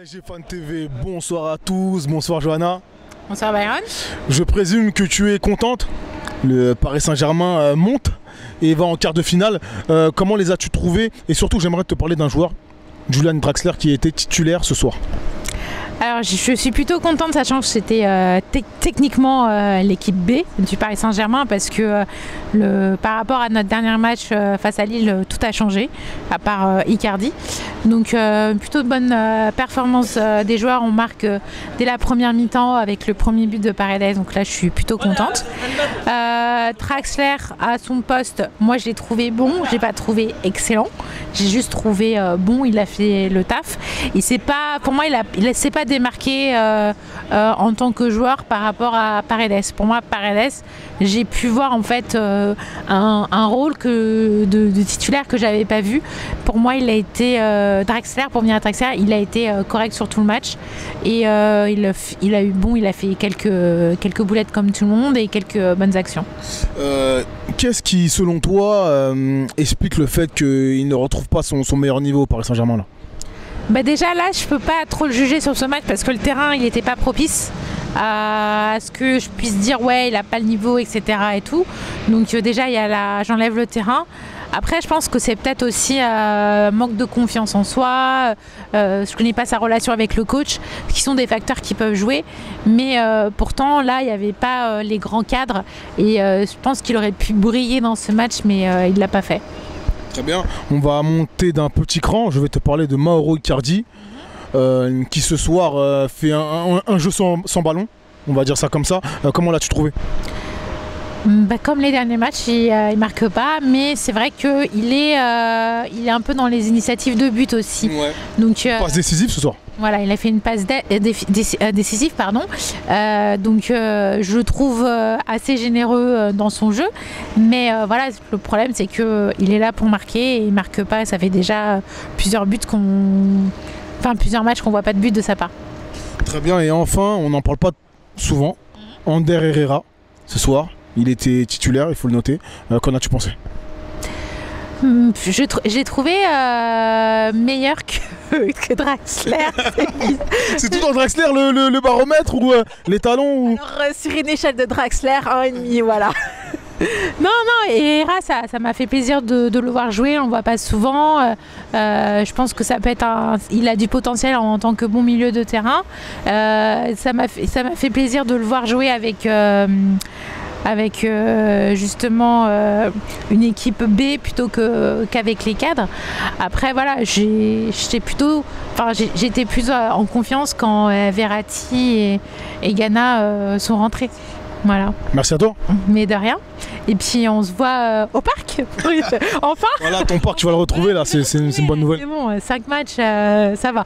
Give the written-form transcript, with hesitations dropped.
PSG Fan TV, bonsoir à tous, bonsoir Johanna. Bonsoir Byron. Je présume que tu es contente. Le Paris Saint-Germain monte et va en quart de finale. Comment les as-tu trouvés? Et surtout, j'aimerais te parler d'un joueur, Julian Draxler, qui était titulaire ce soir. Alors je suis plutôt contente, sachant que c'était techniquement l'équipe B du Paris Saint-Germain, parce que par rapport à notre dernier match face à Lille, tout a changé, à part Icardi. Donc plutôt de bonne performance des joueurs. On marque dès la première mi-temps avec le premier but de Paredes, donc là je suis plutôt contente. Draxler à son poste, moi je l'ai trouvé bon, je l'ai pas trouvé excellent, j'ai juste trouvé bon, il a fait le taf. Pour moi il s'est pas démarqué en tant que joueur par rapport à Paredes. Pour moi Paredes, j'ai pu voir en fait un rôle de titulaire que j'avais pas vu. Pour moi il a été Draxler, pour venir à Draxler, il a été correct sur tout le match et il a fait quelques boulettes comme tout le monde et quelques bonnes actions. Qu'est-ce qui selon toi explique le fait qu'il ne retrouve pas son meilleur niveau au Paris Saint-Germain là? Bah déjà là je peux pas trop le juger sur ce match parce que le terrain il n'était pas propice à ce que je puisse dire ouais il a pas le niveau, etc. et tout. Donc déjà j'enlève le terrain. Après je pense que c'est peut-être aussi manque de confiance en soi, je connais pas sa relation avec le coach, qui sont des facteurs qui peuvent jouer, mais pourtant là il n'y avait pas les grands cadres et je pense qu'il aurait pu briller dans ce match, mais il l'a pas fait. Très bien, on va monter d'un petit cran, je vais te parler de Mauro Icardi, qui ce soir fait un jeu sans ballon, on va dire ça comme ça. Comment l'as-tu trouvé? Comme les derniers matchs, il marque pas, mais c'est vrai qu'il est un peu dans les initiatives de but aussi. Ouais. Donc, passe décisive ce soir. Voilà, il a fait une passe décisive, pardon. Donc je le trouve assez généreux dans son jeu, mais voilà, le problème c'est qu'il est là pour marquer et il marque pas. Ça fait déjà plusieurs matchs qu'on voit pas de but de sa part. Très bien, et enfin, on n'en parle pas souvent. Ander Herrera, ce soir, il était titulaire, il faut le noter. Qu'en as-tu pensé? J'ai trouvé meilleur que Draxler. C'est tout dans Draxler le baromètre ou les talons ou... Alors, sur une échelle de Draxler, 1,5, voilà. Non, et Herrera, ça m'a fait plaisir de le voir jouer, on ne le voit pas souvent. Je pense que ça peut être il a du potentiel en tant que bon milieu de terrain. Ça m'a fait plaisir de le voir jouer avec justement une équipe B plutôt qu'avec les cadres. Après voilà, j'étais plus en confiance quand Verratti et Gana sont rentrés. Voilà. Merci à toi. Mais de rien. Et puis on se voit au parc. Enfin. Voilà, ton parc, tu vas le retrouver là, c'est une bonne nouvelle. C'est bon, 5 matchs, ça va.